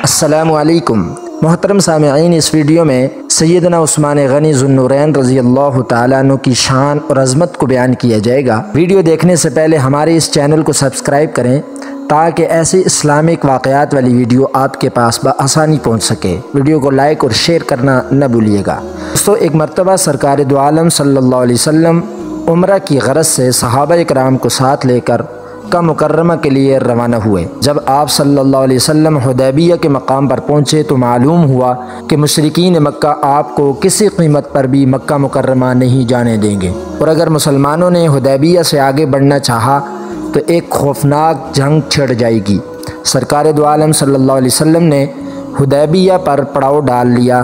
السلام علیکم محترم سامعین، اس ویڈیو میں سیدنا عثمان غنی ذو النورین رضی اللہ تعالیٰ عنہ کی شان اور عظمت کو بیان کیا جائے گا۔ ویڈیو دیکھنے سے پہلے ہمارے اس چینل کو سبسکرائب کریں تاکہ ایسی اسلامک واقعات والی ویڈیو آپ کے پاس بآسانی پہنچ سکے۔ ویڈیو کو لائک اور شیئر کرنا نہ بھولیے گا۔ دوستو، ایک مرتبہ سرکار دو عالم صلی اللہ علیہ وسلم عمرہ کی غرض سے صحابہ اکرام کو ساتھ لے کر مکہ مکرمہ کے لیے روانہ ہوئے۔ جب آپ صلی اللہ علیہ وسلم حدیبیہ کے مقام پر پہنچے تو معلوم ہوا کہ مشرکین مکہ آپ کو کسی قیمت پر بھی مکہ مکرمہ نہیں جانے دیں گے، اور اگر مسلمانوں نے حدیبیہ سے آگے بڑھنا چاہا تو ایک خوفناک جنگ چھڑ جائے گی۔ سرکار دو عالم صلی اللہ علیہ وسلم نے حدیبیہ پر پڑاؤ ڈال لیا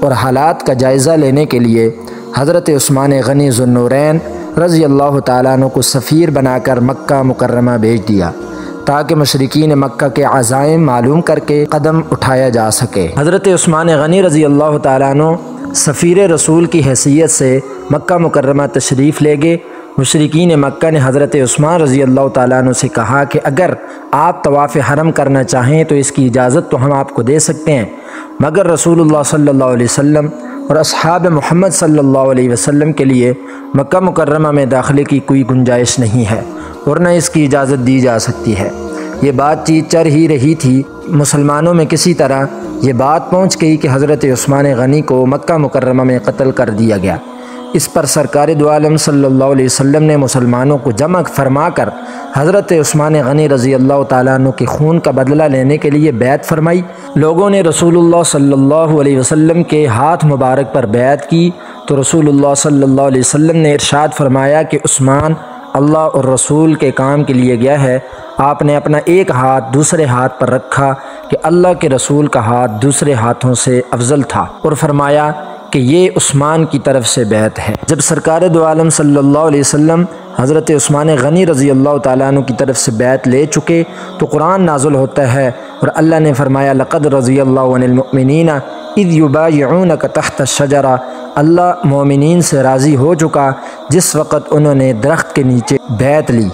اور حالات کا جائزہ لینے کے لیے حضرت عثمان غنی ذو النورین رضی اللہ تعالیٰ عنہ کو سفیر بنا کر مکہ مکرمہ بھیج دیا تاکہ مشرکین مکہ کے عزائم معلوم کر کے قدم اٹھایا جا سکے۔ حضرت عثمان غنی رضی اللہ تعالیٰ عنہ سفیر رسول کی حیثیت سے مکہ مکرمہ تشریف لے گئے۔ مشرکین مکہ نے حضرت عثمان رضی اللہ تعالیٰ عنہ سے کہا کہ اگر آپ طواف حرم کرنا چاہیں تو اس کی اجازت تو ہم آپ کو دے سکتے ہیں، مگر رسول اللہ صلی اللہ علیہ وسلم اور اصحاب محمد صلی اللہ علیہ وسلم کے لیے مکہ مکرمہ میں داخلے کی کوئی گنجائش نہیں ہے اور نہ اس کی اجازت دی جا سکتی ہے۔ یہ بات چیت چل ہی رہی تھی، مسلمانوں میں کسی طرح یہ بات پہنچ گئی کہ حضرت عثمان غنی کو مکہ مکرمہ میں قتل کر دیا گیا۔ اس پر سرکار دو عالم صلی اللہ علیہ وسلم نے مسلمانوں کو جمع فرما کر حضرت عثمان غنی رضی اللہ تعالیٰ عنہ کے خون کا بدلہ لینے کے لیے بیعت فرمائی۔ لوگوں نے رسول اللہ صلی اللہ علیہ وسلم کے ہاتھ مبارک پر بیعت کی تو رسول اللہ صلی اللہ علیہ وسلم نے ارشاد فرمایا کہ عثمان اللہ اور رسول کے کام کے لیے گیا ہے۔ آپ نے اپنا ایک ہاتھ دوسرے ہاتھ پر رکھا کہ اللہ کے رسول کا ہاتھ دوسرے ہاتھوں سے افضل تھا، اور فرمایا کہ یہ عثمان کی طرف سے بیعت ہے۔ جب سرکار دو عالم صلی اللہ علیہ وسلم حضرت عثمان غنی رضی اللہ تعالیٰ عنہ کی طرف سے بیعت لے چکے تو قرآن نازل ہوتا ہے اور اللہ نے فرمایا لقد رضی اللہ عن المؤمنین اذ یبایعونک تحت الشجرہ، اللہ مومنین سے راضی ہو چکا جس وقت انہوں نے درخت کے نیچے بیعت لی۔